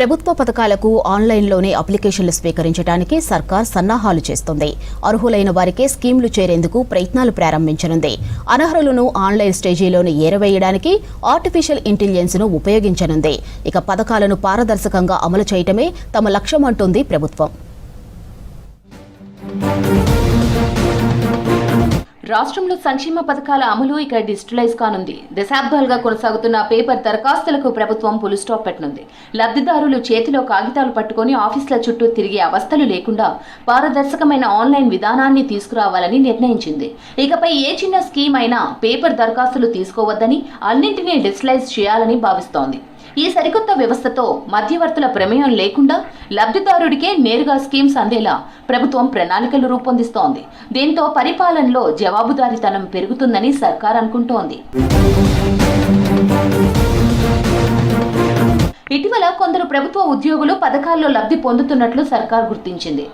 ప్రభుత్వ పథకాలకు ఆన్లైన్లోనే అప్లికేషన్లు స్వీకరించడానికి సర్కార్ సన్నాహాలు చేస్తోంది. అర్హులైన వారికే స్కీమ్లు చేరేందుకు ప్రయత్నాలు ప్రారంభించనుంది. అనర్హులను ఆన్లైన్ స్టేజీలోనే ఏరవేయడానికి ఆర్టిఫిషియల్ ఇంటెలిజెన్స్ను ఉపయోగించనుంది. ఇక పథకాలను పారదర్శకంగా అమలు చేయటమే తమ లక్ష్యమంటోంది ప్రభుత్వం. రాష్ట్రంలో సంక్షేమ పథకాల అమలు ఇక డిజిటలైజ్ కానుంది. దశాబ్దాలుగా కొనసాగుతున్న పేపర్ దరఖాస్తులకు ప్రభుత్వం ఫుల్ స్టాప్ పెట్టనుంది. లబ్ధిదారులు చేతిలో కాగితాలు పట్టుకుని ఆఫీసుల చుట్టూ తిరిగే అవస్థలు లేకుండా పారదర్శకమైన ఆన్లైన్ విధానాన్ని తీసుకురావాలని నిర్ణయించింది. ఇకపై ఏ చిన్న స్కీమ్ అయినా పేపర్ దరఖాస్తులు తీసుకోవద్దని, అన్నింటినీ డిజిటలైజ్ చేయాలని భావిస్తోంది. ఈ సరికొత్త వ్యవస్థతో మధ్యవర్తుల ప్రమేయం లేకుండా లబ్ధిదారుడికే నేరుగా స్కీమ్స్ అందేలా ప్రభుత్వం ప్రణాళికలు రూపొందిస్తోంది. దీంతో పరిపాలనలో జవాబుదారీతనం పెరుగుతుందని సర్కార్ అనుకుంటోంది. ఇటీవల కొందరు ప్రభుత్వ ఉద్యోగులు పథకాల్లో లబ్ధి పొందుతున్నట్లు సర్కార్ గుర్తించింది.